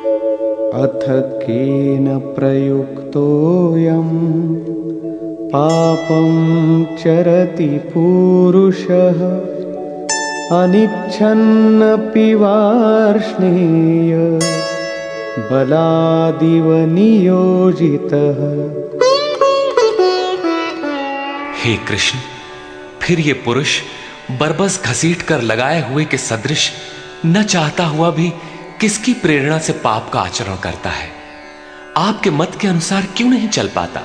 अथ केन प्रयुक्तोऽयं पापं चरति पुरुषः अनिच्छन्नपि वार्ष्णेय बलादिव नियोजितः। हे कृष्ण, फिर ये पुरुष बरबस घसीट कर लगाए हुए के सदृश न चाहता हुआ भी किसकी प्रेरणा से पाप का आचरण करता है? आपके मत के अनुसार क्यों नहीं चल पाता?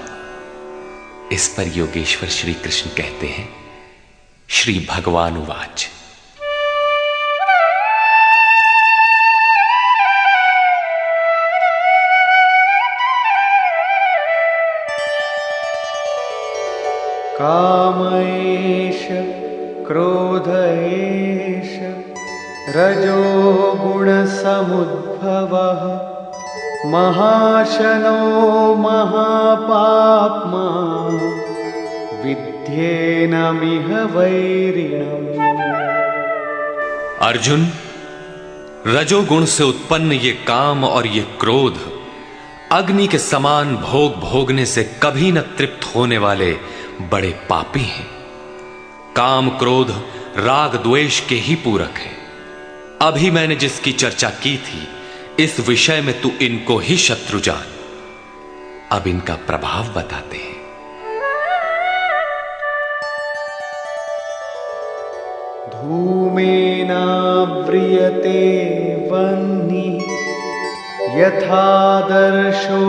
इस पर योगेश्वर श्री कृष्ण कहते हैं, श्री भगवान उवाच। काम एष क्रोध एष रजो गुणसमुद्भवः महाशनो महापाप्मा विद्येनमिह वैरिणम्। अर्जुन, रजोगुण से उत्पन्न ये काम और ये क्रोध अग्नि के समान भोग भोगने से कभी न तृप्त होने वाले बड़े पापी हैं। काम क्रोध राग द्वेष के ही पूरक है। अभी मैंने जिसकी चर्चा की थी, इस विषय में तू इनको ही शत्रु जान। अब इनका प्रभाव बताते हैं। धूमेनाव्रियते वह्निः यथादर्शो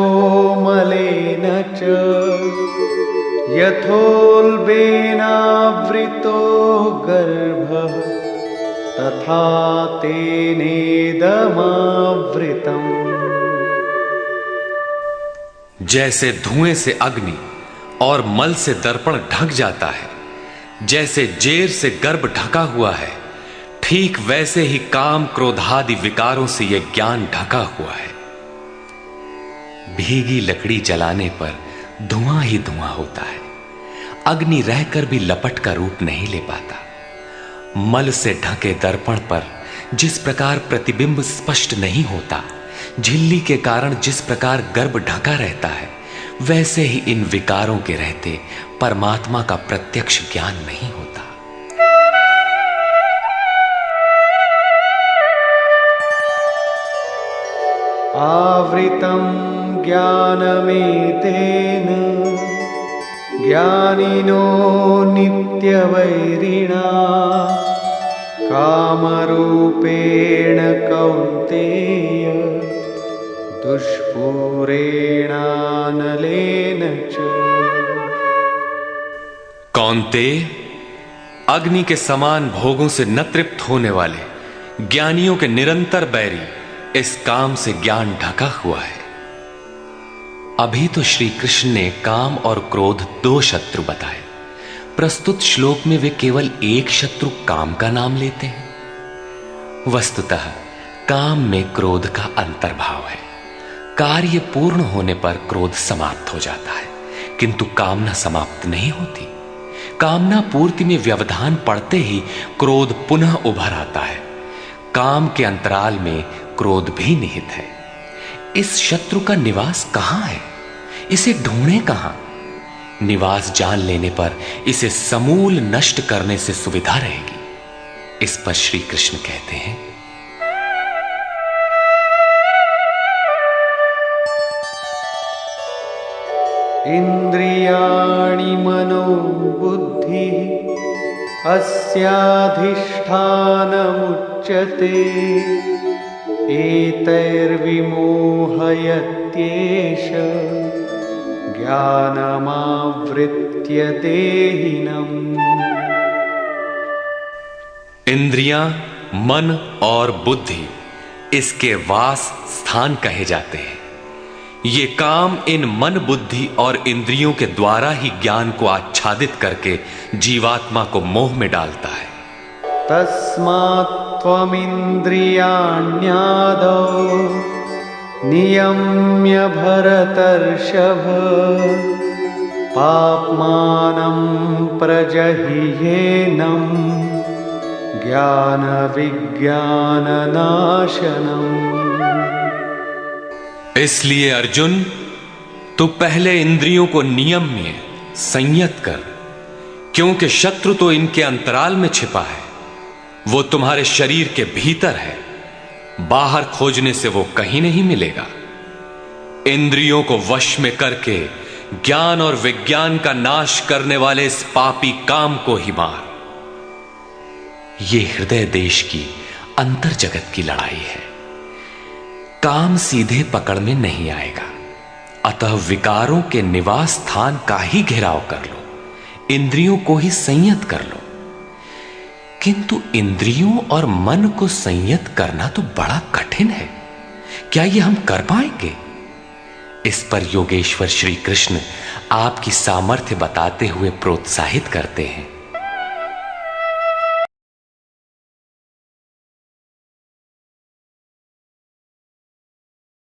मलेन च यथोल्बेनावृतो गर्भः तथा तेनेदमावृतम्। जैसे धुएं से अग्नि और मल से दर्पण ढक जाता है, जैसे जेर से गर्भ ढका हुआ है, ठीक वैसे ही काम क्रोधादि विकारों से यह ज्ञान ढका हुआ है। भीगी लकड़ी जलाने पर धुआं ही धुआं होता है। अग्नि रहकर भी लपट का रूप नहीं ले पाता। मल से ढके दर्पण पर जिस प्रकार प्रतिबिंब स्पष्ट नहीं होता, झिल्ली के कारण जिस प्रकार गर्भ ढका रहता है, वैसे ही इन विकारों के रहते परमात्मा का प्रत्यक्ष ज्ञान नहीं होता। आवृतं ज्ञानमेतेन ज्ञानिनो नित्यवैरिणा कामरूपेण कौन्तेय दुष्पूरेणानलेन च। कौन्तेय, अग्नि के समान भोगों से न तृप्त होने वाले ज्ञानियों के निरंतर बैरी इस काम से ज्ञान ढका हुआ है। अभी तो श्री कृष्ण ने काम और क्रोध दो शत्रु बताए। प्रस्तुत श्लोक में वे केवल एक शत्रु काम का नाम लेते हैं। वस्तुतः काम में क्रोध का अंतर्भाव है। कार्य पूर्ण होने पर क्रोध समाप्त हो जाता है, किंतु कामना समाप्त नहीं होती। कामना पूर्ति में व्यवधान पड़ते ही क्रोध पुनः उभर आता है। काम के अंतराल में क्रोध भी निहित है। इस शत्रु का निवास कहां है? इसे ढूंढे कहां? निवास जान लेने पर इसे समूल नष्ट करने से सुविधा रहेगी। इस पर श्री कृष्ण कहते हैं, इंद्रियाणि मनो बुद्धि अस्याधिष्ठानमुच्यते एतैर्विमोहयत्येष ज्ञानमावृत्य देहिनम्। इंद्रियां, मन और बुद्धि इसके वास स्थान कहे जाते हैं। ये काम इन मन, बुद्धि और इंद्रियों के द्वारा ही ज्ञान को आच्छादित करके जीवात्मा को मोह में डालता है। तस्मात् त्वमिन्द्रियाण्यादौ नियम्य भरतर्षभ पाप्मानं प्रजह्येनं ज्ञान विज्ञाननाशनम्। इसलिए अर्जुन, तू पहले इंद्रियों को नियम में संयत कर, क्योंकि शत्रु तो इनके अंतराल में छिपा है। वो तुम्हारे शरीर के भीतर है, बाहर खोजने से वो कहीं नहीं मिलेगा। इंद्रियों को वश में करके ज्ञान और विज्ञान का नाश करने वाले इस पापी काम को ही मार। यह हृदय देश की अंतर जगत की लड़ाई है। काम सीधे पकड़ में नहीं आएगा, अतः विकारों के निवास स्थान का ही घेराव कर लो, इंद्रियों को ही संयत कर लो। किंतु इंद्रियों और मन को संयत करना तो बड़ा कठिन है। क्या ये हम कर पाएंगे? इस पर योगेश्वर श्री कृष्ण आपकी सामर्थ्य बताते हुए प्रोत्साहित करते हैं।